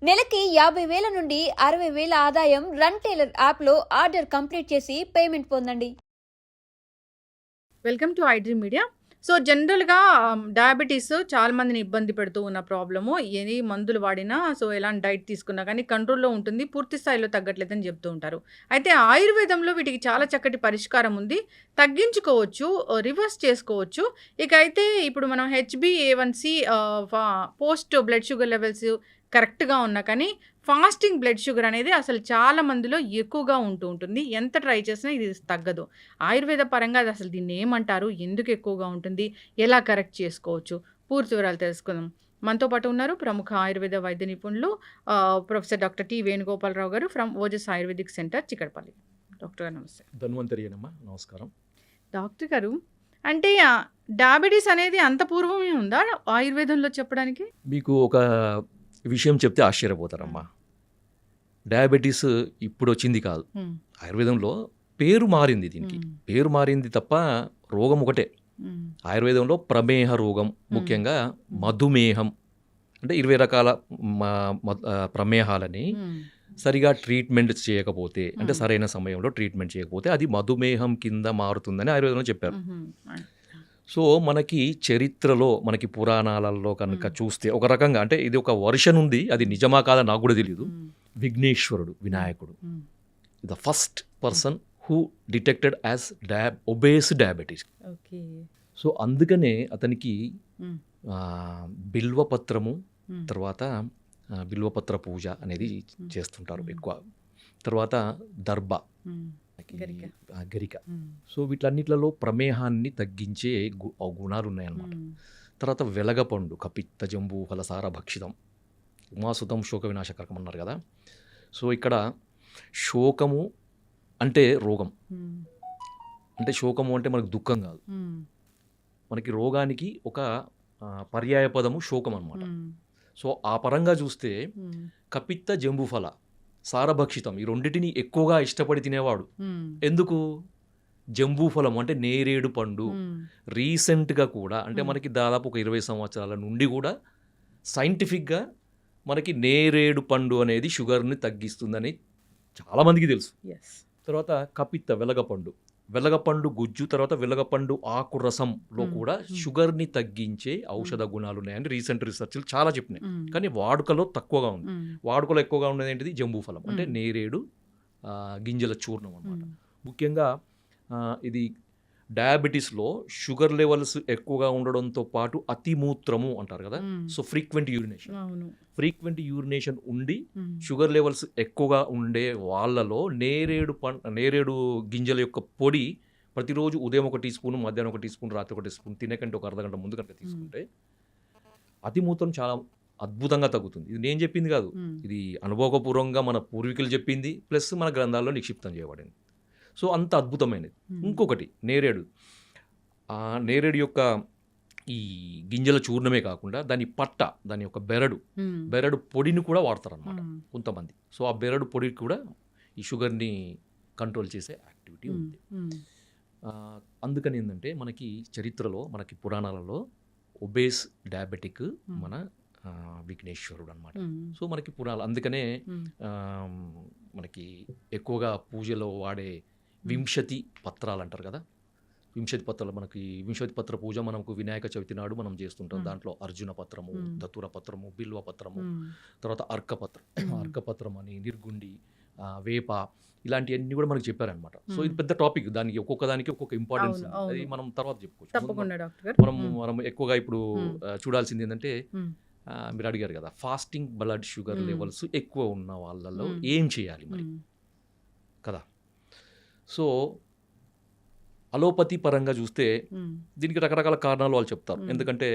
నెలకి 50,000 నుండి 60,000 ఆదాయం రన్ టైలర్ యాప్లో ఆర్డర్ కంప్లీట్ చేసి పేమెంట్ పొందండి. Welcome to iDream media. So జనరల్గా డయాబెటీస్ చాలా మందిని ఇబ్బంది పెడుతూ ఉన్న ప్రాబ్లము. ఎన్ని మందులు వాడినా ఎలాంటి డైట్ తీసుకున్నా కానీ కంట్రోల్లో ఉంటుంది, పూర్తి స్థాయిలో తగ్గట్లేదని చెప్తూ ఉంటారు. అయితే ఆయుర్వేదంలో వీటికి చాలా చక్కటి పరిష్కారం ఉంది, తగ్గించుకోవచ్చు, రివర్స్ చేసుకోవచ్చు. ఇక అయితే ఇప్పుడు మనం హెచ్బిఏవన్సి పోస్ట్ బ్లడ్ షుగర్ లెవెల్స్ కరెక్ట్గా ఉన్నా కానీ ఫాస్టింగ్ బ్లడ్ షుగర్ అనేది అసలు చాలా మందిలో ఎక్కువగా ఉంటుంది. ఎంత ట్రై చేసినా ఇది తగ్గదు. ఆయుర్వేద పరంగా అది అసలు దీన్ని ఏమంటారు, ఎందుకు ఎక్కువగా ఉంటుంది, ఎలా కరెక్ట్ చేసుకోవచ్చు, పూర్తి వివరాలు తెలుసుకుందాం. మనతో పాటు ఉన్నారు ప్రముఖ ఆయుర్వేద వైద్య నిపుణులు ప్రొఫెసర్ డాక్టర్ టి వేణుగోపాలరావు గారు from Ojas ayurvedic centre, Chikkadpally. Doctor గారు నమస్తే. ధన్వంతరియనమ్మా, నమస్కారం. డాక్టర్ గారు, అంటే డయాబెటీస్ అనేది అంత పూర్వమే ఉందా ఆయుర్వేదంలో చెప్పడానికి? మీకు ఒక విషయం చెప్తే ఆశ్చర్యపోతారమ్మా. డయాబెటీస్ ఇప్పుడు వచ్చింది కాదు, ఆయుర్వేదంలో పేరు మారింది. దీనికి పేరు మారింది తప్ప రోగం ఒకటే. ఆయుర్వేదంలో ప్రమేహ రోగం, ముఖ్యంగా మధుమేహం, అంటే 20 రకాల ప్రమేహాలని సరిగా ట్రీట్మెంట్ చేయకపోతే, అంటే సరైన సమయంలో ట్రీట్మెంట్ చేయకపోతే అది మధుమేహం కింద మారుతుందని ఆయుర్వేదంలో చెప్పారు. సో మనకి చరిత్రలో, మనకి పురాణాలలో కనుక చూస్తే ఒక రకంగా, అంటే ఇది ఒక వర్షన్ ఉంది, అది నిజమా కాదా నాకు కూడా తెలియదు. విఘ్నేశ్వరుడు, వినాయకుడు, the first person who detected as obese diabetes. So అందుకనే అతనికి బిల్వపత్రము, తర్వాత బిల్వపత్ర పూజ అనేది చేస్తుంటారు ఎక్కువ. తర్వాత దర్భ, గరిక. సో వీటన్నిట్లలో ప్రమేహాన్ని తగ్గించే గుణాలు ఉన్నాయన్నమాట. తర్వాత వెలగపండు, కపిత్త జంబూ ఫలసార భక్షితం ఉమాసుతం శోక వినాశకరకం అన్నారు కదా. సో ఇక్కడ శోకము అంటే రోగం, అంటే శోకము అంటే మనకు దుఃఖం కాదు, మనకి రోగానికి ఒక పర్యాయ పదము శోకం అన్నమాట. సో ఆ పరంగా చూస్తే కపిత్త జంబూఫల సారభక్షితం, ఈ రెండింటిని ఎక్కువగా ఇష్టపడి తినేవాడు. ఎందుకు? జంబూఫలం అంటే నేరేడు పండు. రీసెంట్గా కూడా, అంటే మనకి దాదాపు ఒక 20 సంవత్సరాల నుండి కూడా సైంటిఫిక్గా మనకి నేరేడు పండు అనేది షుగర్ని తగ్గిస్తుందని చాలామందికి తెలుసు. తర్వాత కపిత్త, వెలగపండు గుజ్జు, తర్వాత వెలగపండు ఆకు రసంలో కూడా షుగర్ని తగ్గించే ఔషధ గుణాలు ఉన్నాయని రీసెంట్ రీసెర్చ్లు చాలా చెప్పినాయి. కానీ వాడుకలో తక్కువగా ఉంది. వాడుకలో ఎక్కువగా ఉన్నది ఏంటిది? జంబూఫలం, అంటే నేరేడు గింజల చూర్ణం అన్నమాట. ముఖ్యంగా ఇది డయాబెటీస్లో షుగర్ లెవెల్స్ ఎక్కువగా ఉండడంతో పాటు అతిమూత్రము అంటారు కదా. సో ఫ్రీక్వెంట్ యూరినేషన్ ఉండి షుగర్ లెవెల్స్ ఎక్కువగా ఉండే వాళ్ళలో నేరేడు గింజల యొక్క పొడి ప్రతిరోజు ఉదయం 1 టీ స్పూన్, మధ్యాహ్నం 1 టీ స్పూన్, రాత్రి 1 టీ స్పూన్, తినకంటే ఒక అర్ధగంట ముందు కనుక తీసుకుంటే అతిమూత్రం చాలా అద్భుతంగా తగ్గుతుంది. ఇది నేను చెప్పింది కాదు, ఇది అనుభవపూర్వకంగా మన పూర్వీకులు చెప్పింది, ప్లస్ మన గ్రంథాల్లో నిక్షిప్తం చేయబడింది. సో అంత అద్భుతమైనది. ఇంకొకటి నేరేడు, నేరేడు యొక్క ఈ గింజల చూర్ణమే కాకుండా దాని పట్ట, దాని యొక్క బెరడు పొడిని కూడా వాడతారన్నమాట కొంతమంది. సో ఆ బెరడు పొడి కూడా ఈ షుగర్ని కంట్రోల్ చేసే యాక్టివిటీ ఉంది. అందుకని ఏంటంటే మనకి చరిత్రలో, మనకి పురాణాలలో ఒబేస్ డయాబెటిక్ మన విఘ్నేశ్వరుడు అనమాట. సో మనకి పురాణాలు, అందుకనే మనకి ఎక్కువగా పూజలో వాడే వింశతి పత్రాలు అంటారు కదా. వింశతి పత్రాలు, మనకి వింశతి పత్ర పూజ మనకు వినాయక చవితి నాడు మనం చేస్తుంటాం. దాంట్లో అర్జున పత్రము, దతుర పత్రము, బిల్వ పత్రము, తర్వాత అర్కపత్రం అని, నిర్గుండి, వేప, ఇలాంటివన్నీ కూడా మనకు చెప్పారనమాట. సో ఇది పెద్ద టాపిక్, దానికి ఒక్కొక్క దానికి ఒక్కొక్క ఇంపార్టెన్స్, అది మనం తర్వాత చెప్పుకోవచ్చు. మనం ఎక్కువగా ఇప్పుడు చూడాల్సింది ఏంటంటే, మీరు అడిగారు కదా ఫాస్టింగ్ బ్లడ్ షుగర్ లెవెల్స్ ఎక్కువ ఉన్న వాళ్ళలో ఏం చేయాలి మరి కదా. సో అలోపతి పరంగా చూస్తే దీనికి రకరకాల కారణాలు వాళ్ళు చెప్తారు. ఎందుకంటే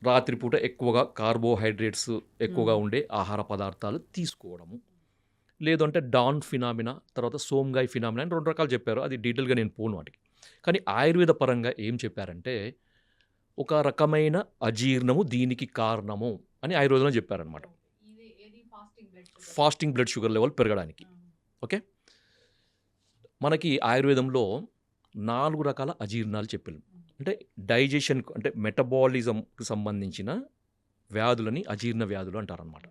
రాత్రిపూట ఎక్కువగా కార్బోహైడ్రేట్స్ ఎక్కువగా ఉండే ఆహార పదార్థాలు తీసుకోవడము, లేదంటే డాన్ ఫినామినా, తర్వాత సోమ్గాయ్ ఫినామినా అని 2 రకాలు చెప్పారు. అది డీటెయిల్గా నేను పోను వాటికి. కానీ ఆయుర్వేద పరంగా ఏం చెప్పారంటే, ఒక రకమైన అజీర్ణము దీనికి కారణము అని ఆయుర్వేదంలో చెప్పారనమాట, ఫాస్టింగ్ బ్లడ్ షుగర్ లెవెల్ పెరగడానికి. ఓకే, మనకి ఆయుర్వేదంలో 4 రకాల అజీర్ణాలు చెప్పారు. అంటే డైజెషన్, అంటే మెటబాలిజంకి సంబంధించిన వ్యాధులని అజీర్ణ వ్యాధులు అంటారనమాట.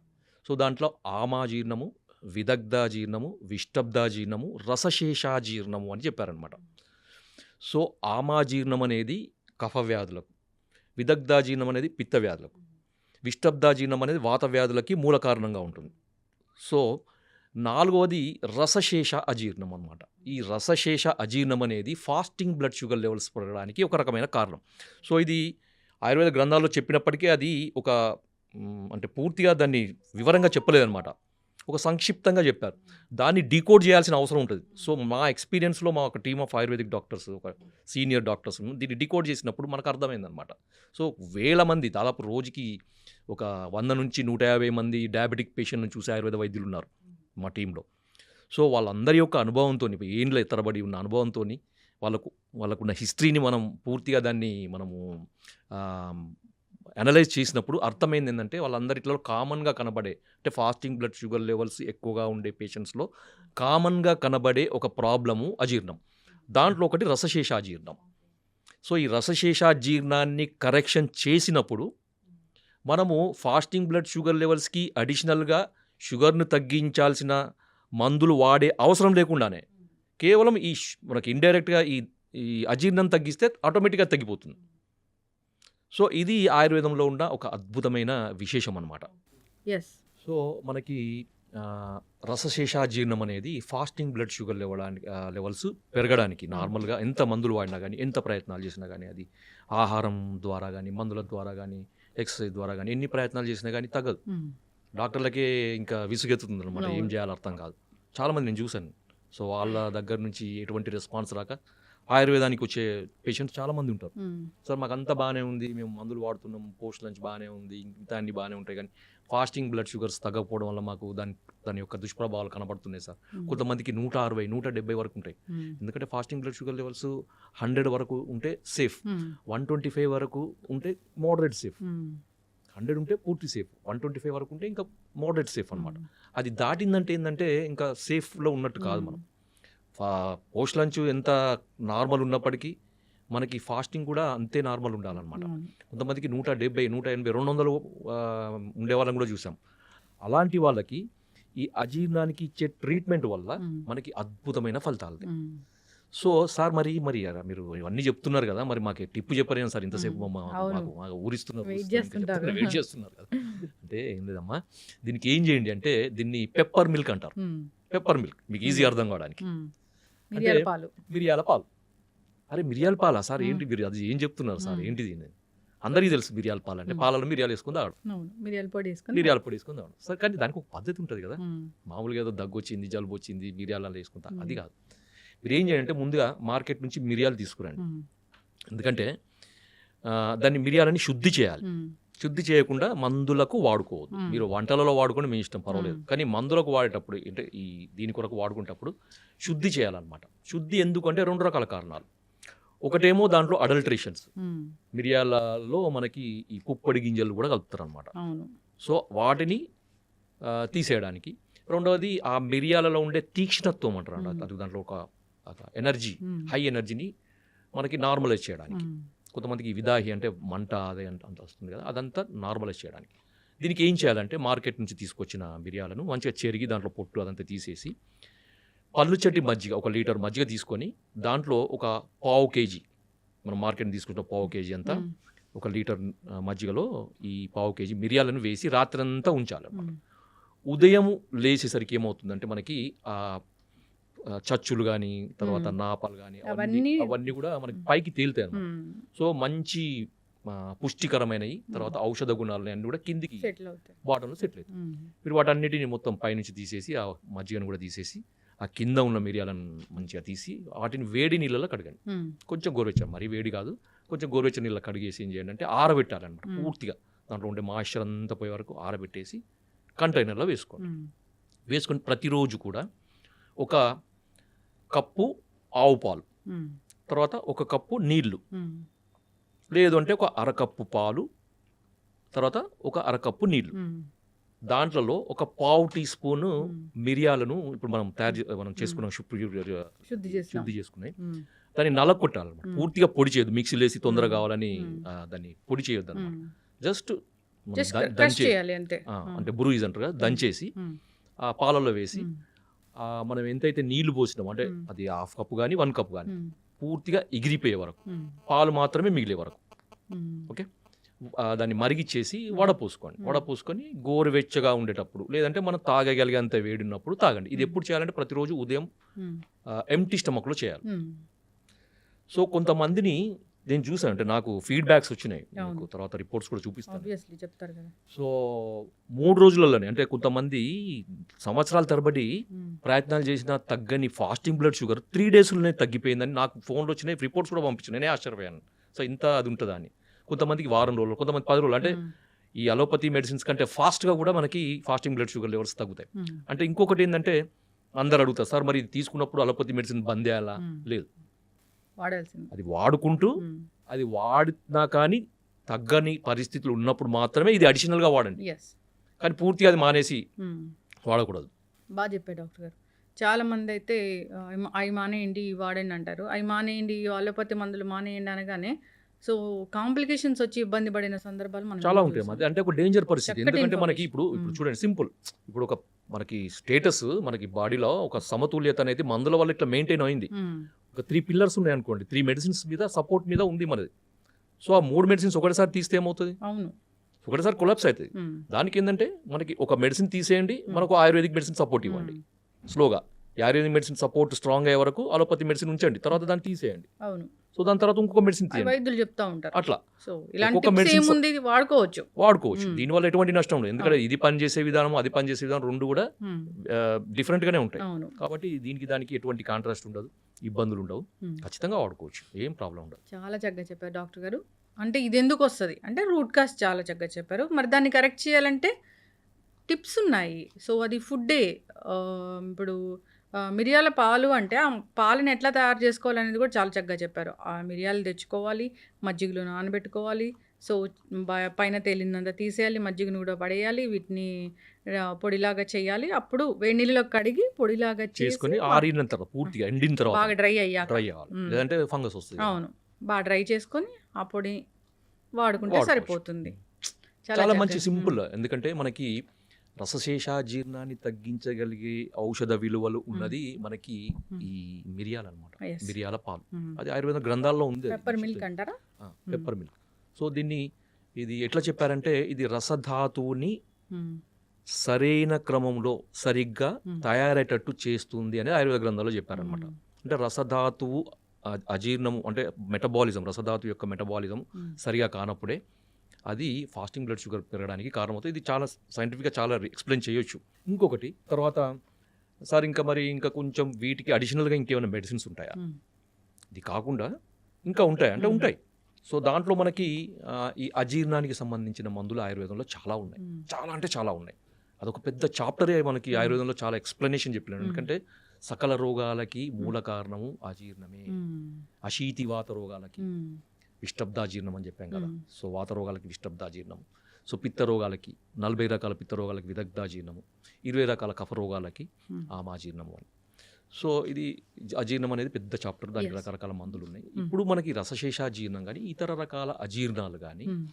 సో దాంట్లో ఆమాజీర్ణము, విదగ్ధాజీర్ణము, విష్టబ్దాజీర్ణము, రసశేషాజీర్ణము అని చెప్పారనమాట. సో ఆమాజీర్ణం అనేది కఫ వ్యాధులకు, విదగ్ధాజీర్ణం అనేది పిత్త వ్యాధులకు, విష్టబ్దాజీర్ణం అనేది వాత వ్యాధులకి మూల కారణంగా ఉంటుంది. సో 4వది రసశేష అజీర్ణం అనమాట. ఈ రసశేష అజీర్ణం అనేది ఫాస్టింగ్ బ్లడ్ షుగర్ లెవెల్స్ పెరగడానికి ఒక రకమైన కారణం. సో ఇది ఆయుర్వేద గ్రంథాల్లో చెప్పినప్పటికీ అది ఒక అంటే పూర్తిగా దాన్ని వివరంగా చెప్పలేదన్నమాట. ఒక సంక్షిప్తంగా చెప్పారు. దాన్ని డీకోడ్ చేయాల్సిన అవసరం ఉంటుంది. సో మా ఎక్స్పీరియన్స్లో మా ఒక టీమ్ ఆఫ్ ఆయుర్వేదిక్ డాక్టర్స్, ఒక సీనియర్ డాక్టర్స్ దీన్ని డీకోడ్ చేసినప్పుడు మనకు అర్థమైందనమాట. సో వేల మంది, దాదాపు రోజుకి ఒక 100 నుంచి 150 మంది డయాబెటిక్ పేషెంట్ని చూసే ఆయుర్వేద వైద్యులు ఉన్నారు మా టీంలో. సో వాళ్ళందరి యొక్క అనుభవంతో, ఏండ్ల తరబడి ఉన్న అనుభవంతో, వాళ్ళకున్న హిస్టరీని మనం పూర్తిగా దాన్ని మనము అనలైజ్ చేసినప్పుడు అర్థమైంది ఏంటంటే వాళ్ళందరిలో కామన్గా కనబడే, అంటే ఫాస్టింగ్ బ్లడ్ షుగర్ లెవెల్స్ ఎక్కువగా ఉండే పేషెంట్స్లో కామన్గా కనబడే ఒక ప్రాబ్లము అజీర్ణం. దాంట్లో ఒకటి రసశేషాజీర్ణం. సో ఈ రసశేషాజీర్ణాన్ని కరెక్షన్ చేసినప్పుడు మనము ఫాస్టింగ్ బ్లడ్ షుగర్ లెవెల్స్కి అడిషనల్గా షుగర్ను తగ్గించాల్సిన మందులు వాడే అవసరం లేకుండానే కేవలం మనకి ఇండైరెక్ట్గా ఈ అజీర్ణం తగ్గిస్తే ఆటోమేటిక్గా తగ్గిపోతుంది. సో ఇది ఆయుర్వేదంలో ఉన్న ఒక అద్భుతమైన విశేషం అన్నమాట. ఎస్. సో మనకి రసశేషాజీర్ణం అనేది ఫాస్టింగ్ బ్లడ్ షుగర్ లెవెల్స్ పెరగడానికి నార్మల్గా ఎంత మందులు వాడినా కానీ, ఎంత ప్రయత్నాలు చేసినా కానీ, అది ఆహారం ద్వారా కానీ, మందుల ద్వారా కానీ, ఎక్సర్సైజ్ ద్వారా కానీ ఎన్ని ప్రయత్నాలు చేసినా కానీ తగ్గదు. డాక్టర్లకే ఇంకా విసుగెత్తుతుంది అనమాట. ఏం చేయాలో అర్థం కాదు. చాలామంది నేను చూశాను. సో వాళ్ళ దగ్గర నుంచి ఎటువంటి రెస్పాన్స్ రాక ఆయుర్వేదానికి వచ్చే పేషెంట్స్ చాలామంది ఉంటారు. సార్ మాకు అంతా బాగానే ఉంది, మేము మందులు వాడుతున్నాం, పోస్ట్ లంచ్ బాగానే ఉంది, ఇంకా అన్ని బాగానే ఉంటాయి, కానీ ఫాస్టింగ్ బ్లడ్ షుగర్స్ తగ్గకపోవడం వల్ల మాకు దాని యొక్క దుష్ప్రభావాలు కనబడుతున్నాయి సార్. కొంతమందికి 160, 170 వరకు ఉంటాయి. ఎందుకంటే ఫాస్టింగ్ బ్లడ్ షుగర్ లెవెల్స్ 100 వరకు ఉంటే సేఫ్, 125 వరకు ఉంటే మోడరేట్ సేఫ్, 100 ఉంటే పూర్తి సేఫ్, 125 వరకు ఉంటే ఇంకా మోడరేట్ సేఫ్ అనమాట. అది దాటిందంటే ఏంటంటే ఇంకా సేఫ్లో ఉన్నట్టు కాదు. మనం పోస్ట్ లంచ్ ఎంత నార్మల్ ఉన్నప్పటికీ మనకి ఫాస్టింగ్ కూడా అంతే నార్మల్ ఉండాలన్నమాట. కొంతమందికి 170, 180, 200 ఉండే వాళ్ళని కూడా చూసాం. అలాంటి వాళ్ళకి ఈ అజీర్ణానికి ఇచ్చే ట్రీట్మెంట్ వల్ల మనకి అద్భుతమైన ఫలితాలు. సో సార్ మరి మీరు ఇవన్నీ చెప్తున్నారు కదా, మరి మాకు టిప్పు చెప్పరేం సార్, ఇంతసేపు మాకు ఊరిస్తున్నారు, వెయిట్ చేస్తున్నారు కదా. అంటే ఏం లేదమ్మా, దీనికి ఏం చేయండి అంటే దీన్ని పెప్పర్ మిల్క్ అంటారు. పెప్పర్ మిల్క్ మీకు ఈజీ అర్థం కావడానికి మిరియాల పాలు. అరే మిరియాల పాలా సార్, ఏంటి మీరు అది ఏం చెప్తున్నారు సార్, ఏంటిది? అందరికీ తెలుసు మిరియాల పాలు అంటే పాలలో మిరియాలు వేసుకుని తాగడం, మిరియాల పొడి వేసుకుని తాగడం సార్. కానీ దానికి ఒక పద్ధతి ఉంటుంది కదా. మామూలుగా ఏదో దగ్గు వచ్చింది, జలుబు వచ్చింది, మిరియాలలో వేసుకుంటా, అది కాదు. మీరు ఏం చేయాలంటే ముందుగా మార్కెట్ నుంచి మిరియాలు తీసుకురండి. ఎందుకంటే దాన్ని మిరియాలని శుద్ధి చేయాలి. శుద్ధి చేయకుండా మందులకు వాడుకోవద్దు. మీరు వంటలలో వాడుకొని మీ ఇష్టం, పర్వాలేదు. కానీ మందులకు వాడేటప్పుడు, అంటే దీని కొరకు వాడుకునేటప్పుడు శుద్ధి చేయాలన్నమాట. శుద్ధి ఎందుకంటే 2 రకాల కారణాలు. ఒకటేమో దాంట్లో అడల్ట్రేషన్స్, మిరియాలలో మనకి ఈ పుప్పొడి గింజలు కూడా కలుపుతారు అనమాట. సో వాటిని తీసేయడానికి. రెండవది ఆ మిరియాలలో ఉండే తీక్ష్ణత్వం అంటారు అన్నమాట. అది దాంట్లో ఒక ఎనర్జీ, హై ఎనర్జీని మనకి నార్మలైజ్ చేయడానికి. కొంతమందికి విదాహి అంటే మంట అదే అంత వస్తుంది కదా, అదంతా నార్మలైజ్ చేయడానికి. దీనికి ఏం చేయాలంటే మార్కెట్ నుంచి తీసుకొచ్చిన మిరియాలను మంచిగా చెరిగి దాంట్లో పొట్టు అదంతా తీసేసి పల్లుచట్టి మజ్జిగ, 1 లీటర్ మజ్జిగ తీసుకొని దాంట్లో ఒక 1/2 కేజీ, మనం మార్కెట్ తీసుకుంటే 1/2 కేజీ అంతా 1 లీటర్ మజ్జిగలో ఈ 1/2 కేజీ మిరియాలను వేసి రాత్రంతా ఉంచాలి. ఉదయం లేచేసరికి ఏమవుతుందంటే మనకి ఆ చచ్చులు కానీ, తర్వాత నాపాలు కానీ, అవన్నీ కూడా మనకి పైకి తేలుతాయి అన్నమాట. సో మంచి పుష్టికరమైనవి, తర్వాత ఔషధ గుణాలు అన్నీ కూడా కిందికి బాటంలో సెటిల్ అవుతాయి. మీరు వాటన్నిటిని మొత్తం పైనుంచి తీసేసి ఆ మజ్జిగను కూడా తీసేసి ఆ కింద ఉన్న మిరియాలను మంచిగా తీసి వాటిని వేడి నీళ్ళలో కడగండి. కొంచెం గోరువెచ్చని, మరీ వేడి కాదు, కొంచెం గోరువెచ్చని నీళ్ళలో కడిగేసి ఏం చేయండి అంటే ఆరబెట్టాలన్నమాట. పూర్తిగా దాంట్లో ఉండే మాయిశ్చర్ అంతా పోయే వరకు ఆరబెట్టేసి కంటైనర్లో వేసుకోండి. వేసుకొని ప్రతిరోజు కూడా 1 కప్పు ఆవు పాలు, తర్వాత 1 కప్పు నీళ్లు, లేదు అంటే 1 అరకప్పు పాలు, తర్వాత 1 అరకప్పు నీళ్లు, దాంట్లో 1 పావు టీ స్పూను మిరియాలను ఇప్పుడు మనం చేసుకున్నాం, శుద్ధి చేసుకున్నాయి, దాన్ని నలగొట్టాలన్నమాట. పూర్తిగా పొడి చేయొద్దు, మిక్సీలో వేసి తొందరగా కావాలని దాన్ని పొడి చేయొద్దు అనమాట. జస్ట్ మనం జస్ట్ ద- క్రష్ దంచే చేయాలి అంతే. అంటే బురుయిజ్ అంటారు కదా, దంచేసి మ్మ్. ఆ పాలల్లో వేసి మ్మ్. మనం ఎంతైతే నీళ్లు పోసినామో అంటే మ్మ్. అది హాఫ్ కప్ కానీ 1 కప్ కానీ మ్మ్. పూర్తిగా ఎగిరిపోయే వరకు మ్మ్. పాలు మాత్రమే మిగిలే వరకు మ్మ్. ఓకే, దాన్ని మరిగిచ్చేసి వడపోసుకోండి. వడపోసుకొని గోరువెచ్చగా ఉండేటప్పుడు లేదంటే మనం తాగగలిగేంత వేడి ఉన్నప్పుడు తాగండి. ఇది ఎప్పుడు చేయాలంటే ప్రతిరోజు ఉదయం మ్మ్. ఎంటీ స్టమక్లో చేయాలి. మ్మ్. సో కొంతమందిని నేను చూసాను, అంటే నాకు ఫీడ్బ్యాక్స్ వచ్చినాయి, అవును. మీకు తర్వాత రిపోర్ట్స్ కూడా చూపిస్తాను. ఆబ్వియస్లీ చెప్తారు కదా. సో 3 రోజులలోనే, అంటే కొంతమంది సంవత్సరాల తరబడి మ్మ్. ప్రయత్నాలు చేసిన తగ్గని ఫాస్టింగ్ బ్లడ్ షుగర్ 3 డేస్లోనే తగ్గిపోయిందని నాకు ఫోన్లో వచ్చినాయి, రిపోర్ట్స్ కూడా పంపించాను. నేనే ఆశ్చర్యపోయాను. సో ఇంత అది ఉంటుందా అని. కొంతమందికి వారం రోజులు, కొంతమంది 10 రోజులు. అంటే మ్మ్. ఈ అలోపతి మెడిసిన్స్ కంటే ఫాస్ట్గా కూడా మనకి ఫాస్టింగ్ బ్లడ్ షుగర్ లెవెల్స్ తగ్గుతాయి. మ్మ్. అంటే ఇంకొకటి ఏంటంటే అందరు అడుగుతారు, సార్ మరి ఇది తీసుకున్నప్పుడు అలోపతి మెడిసిన్ బంద్ చేయాలా? మ్మ్. లేదు, వాడాల్సింది. అది వాడుకుంటూ మ్మ్. అది వాడినా కానీ తగ్గని పరిస్థితులు ఉన్నప్పుడు మాత్రమే ఇది అడిషనల్గా వాడండి. ఎస్. కానీ పూర్తిగా అది మానేసి మ్మ్. వాడకూడదు. బాగా చెప్పారు డాక్టర్ గారు. చాలామంది అయితే అవి మానేయండి ఇవి వాడండి అంటారు. అవి మానేయండి అలోపతి మందులు మానేయండి అనగానే సో కాంప్లికేషన్స్ వచ్చి ఇబ్బంది పడిన సందర్భాలు మనం చాలా ఎన్నో ఉంటాయి. చూసాం. అది అంటే ఒక డేంజర్ పరిస్థితి. చక్కటి ఎందుకంటే మనకి information. ఇప్పుడు చూడండి, సింపుల్, ఇప్పుడు ఒక మనకి స్టేటస్, మనకి బాడీలో ఒక సమతుల్యత అనేది మందుల వల్ల ఇట్లా మెయింటైన్ అయింది. మ్మ్. ఒక 3 పిల్లర్స్ ఉన్నాయి అనుకోండి, 3 మెడిసిన్స్ మీద సపోర్ట్ మీద ఉంది మనది. సో ఆ 3 మెడిసిన్స్ ఒకటిసారి తీస్తే ఏమవుతుంది? అవును. ఒకటిసారి కొలాప్స్ అవుతుంది. మ్మ్. దానికి ఏంటంటే మనకి ఒక మెడిసిన్ తీసేయండి, మనకు ఆయుర్వేదిక్ మెడిసిన్ సపోర్ట్ ఇవ్వండి. మ్మ్. స్లోగా ఆయుర్వేదిక్ మెడిసిన్ సపోర్ట్ స్ట్రాంగ్ అయ్యే వరకు అలోపతి మెడిసిన్ ఉంచండి, తర్వాత దాన్ని తీసేయండి. అవును. సో దాని తర్వాత ఇంకొక మెడిసిన్ అవి తీయండి. వైద్యులు చెప్తా ఉంటారు. అట్లా సో ఇలాంటి ఒక్కొక్క tips medicines- ఏముంది ఇది వాడుకోవచ్చు. వాడుకోవచ్చు. మ్మ్. దీనివల్ల ఎటువంటి నష్టం లేదు. ఎందుకంటే ఇది పనిచేసే విధానం, అది పనిచేసే విధానం రెండు కూడా మ్మ్. డిఫరెంట్గానే ఉంటాయి. అవును. కాబట్టి దీనికి దానికి ఎటువంటి కాంట్రాస్ట్ ఉండదు, ఇబ్బందులు ఉండవు. మ్మ్. ఖచ్చితంగా వాడుకోవచ్చు, ఏం ప్రాబ్లం ఉండదు. చాలా చక్కగా చెప్పారు డాక్టర్ గారు. అంటే ఇది ఎందుకు వస్తుంది అంటే రూట్ కాజ్ చాలా చక్కగా చెప్పారు. మరి దాన్ని కరెక్ట్ చేయాలంటే టిప్స్ ఉన్నాయి. సో అది ఫుడ్డే. ఇప్పుడు మిరియాల పాలు అంటే ఆ పాలను ఎట్లా తయారు చేసుకోవాలనేది కూడా చాలా చక్కగా చెప్పారు. ఆ మిరియాలు తెచ్చుకోవాలి, మజ్జిగలో నానబెట్టుకోవాలి. సో పైన తేలినంత తీసేయాలి, మజ్జిగను కూడా పడేయాలి, వీటిని పొడిలాగా చేయాలి. అప్పుడు వేడి నీళ్ళలో కడిగి పొడిలాగా చేసుకొని చేసి ఆరిన తర్వాత పూర్తిగా ఎండిన తర్వాత బాగా డ్రై అయ్యాక డ్రై అవ్వాలి, మ్మ్. లేదంటే ఫంగస్ వస్తుంది. అవును బాగా డ్రై చేసుకొని ఆ పొడి వాడుకుంటే వాడుకోవచ్చు. సరిపోతుంది. చాలా మంచి చక్కగా. సింపుల్. ఎందుకంటే మనకి రసశేషాజీర్ణాన్ని తగ్గించగలిగే ఔషధ విలువలు ఉన్నది మనకి ఈ మిరియాలు అనమాట. Yes. మిరియాల పాలు, మ్మ్. అది ఆయుర్వేద గ్రంథాల్లో ఉంది. పెప్పర్ మిల్క్ అంటారా? Pepper milk. సో దీన్ని ఇది ఎట్లా చెప్పారంటే ఇది రసధాతువుని మ్మ్. సరైన క్రమంలో సరిగ్గా మ్మ్. తయారయ్యేటట్టు చేస్తుంది అని ఆయుర్వేద గ్రంథాల్లో చెప్పారనమాట. మ్మ్. అంటే రసధాతువు అజీర్ణము అంటే మెటబాలిజం, రసధాతు యొక్క మెటబాలిజం మ్మ్. సరిగా కానప్పుడే అది ఫాస్టింగ్ బ్లడ్ షుగర్ పెరగడానికి కారణమవుతుంది. ఇది చాలా సైంటిఫిక్గా చాలా ఎక్స్ప్లెయిన్ చేయొచ్చు. ఇంకొకటి తర్వాత సార్ ఇంకా కొంచెం వీటికి అడిషనల్గా ఇంకేమైనా మెడిసిన్స్ ఉంటాయా? మ్మ్. ఇది కాకుండా ఇంకా ఉంటాయి అంటే మ్మ్. ఉంటాయి. సో దాంట్లో మనకి ఈ అజీర్ణానికి సంబంధించిన మందులు ఆయుర్వేదంలో చాలా ఉన్నాయి. మ్మ్. చాలా అంటే చాలా ఉన్నాయి. అదొక పెద్ద చాప్టరే మనకి ఆయుర్వేదంలో చాలా ఎక్స్ప్లెనేషన్ చెప్పినాడు. మ్మ్. ఎందుకంటే సకల రోగాలకి మూల కారణము అజీర్ణమే. మ్మ్. అశీతివాత రోగాలకి మ్మ్. విష్టబ్దాజీర్ణం అని చెప్పాం కదా. మ్మ్. సో వాత రోగాలకి విష్టబ్దాజీర్ణం. సో పిత్త రోగాలకి 40 రకాల పిత్త రోగాలకి విదగ్ధాజీర్ణము, 20 రకాల కఫ రోగాలకి మ్మ్. ఆమాజీర్ణము అని. సో ఇది అజీర్ణం అనేది పెద్ద చాప్టర్, దానికి Yes. రకరకాల మందులు ఉన్నాయి. మ్మ్. ఇప్పుడు మనకి రసశేషాజీర్ణం కానీ ఇతర రకాల అజీర్ణాలు కానీ మ్మ్.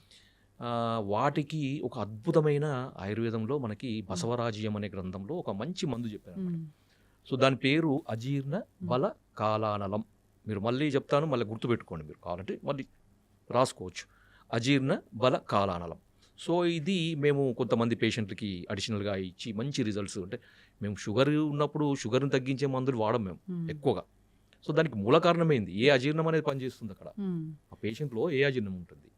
వాటికి ఒక అద్భుతమైన ఆయుర్వేదంలో మనకి బసవరాజ్యం అనే గ్రంథంలో ఒక మంచి మందు చెప్పారు. మ్మ్. సో దాని పేరు అజీర్ణ బల కాలానలం. మీరు మళ్ళీ చెప్తాను, మళ్ళీ గుర్తుపెట్టుకోండి, మీరు కావాలంటే మళ్ళీ రాసుకోవచ్చు. అజీర్ణ బల కాలానలం. సో ఇది మేము కొంతమంది పేషెంట్లకి అడిషనల్గా ఇచ్చి మంచి రిజల్ట్స్. అంటే మేము షుగర్ ఉన్నప్పుడు షుగర్ని తగ్గించే మందులు వాడం మేము మ్మ్. ఎక్కువగా. సో దానికి మూల కారణమైంది ఏ అజీర్ణం అనేది పనిచేస్తుంది అక్కడ, మ్మ్. ఆ పేషెంట్లో ఏ అజీర్ణం ఉంటుంది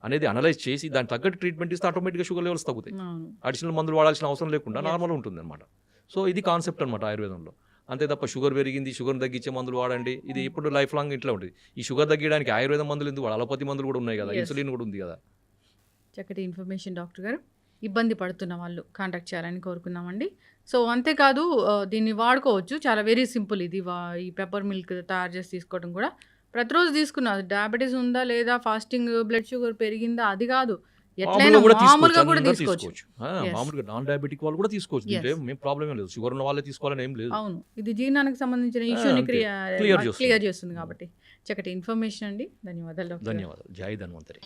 అనేది అనలైజ్ చేసి దానికి తగ్గట్టు ట్రీట్మెంట్ ఇస్తే ఆటోమేటిక్గా షుగర్ లెవెల్స్ తగ్గుతాయి. అవును. అడిషనల్ మందులు వాడాల్సిన అవసరం లేకుండా Yes. నార్మల్ ఉంటుంది అనమాట. సో ఇది కాన్సెప్ట్ అనమాట ఆయుర్వేదంలో. అంతే తప్ప షుగర్ పెరిగింది, షుగర్ తగ్గించే మందులు వాడండి, ఇది ఎప్పుడు లైఫ్ లాంగ్ ఇట్లా ఉంటుంది. ఈ షుగర్ తగ్గడానికి ఆయుర్వేద మందులు ఎందుకు, అలోపతి మందులు కూడా ఉన్నాయి కదా, Yes. ఇన్సులిన్ కూడా ఉంది కదా. చక్కటి ఇన్ఫర్మేషన్ డాక్టర్ గారు. ఇబ్బంది పడుతున్న వాళ్ళు కాంటాక్ట్ చేయాలని కోరుకున్నామండి. సో అంతేకాదు దీన్ని వాడుకోవచ్చు. చాలా వెరీ సింపుల్. ఇది ఈ పెప్పర్ మిల్క్ తయారు చేసి తీసుకోవడం కూడా ప్రతిరోజు తీసుకున్నారు. డయాబెటీస్ ఉందా లేదా, ఫాస్టింగ్ బ్లడ్ షుగర్ పెరిగిందా అది కాదు, ఎట్లయినా మామూలుగా కూడా తీసుకోవచ్చు. Yes. మామూలుగా నాన్ డయాబెటిక్ వాళ్ళు కూడా తీసుకోవచ్చు. Yes. దీంట్లో ఏం ప్రాబ్లం లేదు. షుగర్ ఉన్న వాళ్ళే తీసుకోవాలని ఏం లేదు. అవును, ఇది జీర్ణానికి సంబంధించిన ఇష్యూని అంతే. Clear చేస్తుంది. క్లియర్ చేస్తుంది కాబట్టి చక్కటి ఇన్ఫర్మేషన్ అండి. ధన్యవాదాలు డాక్టర్ గారు. ధన్యవాదాలు. జై ధన్వంతరి.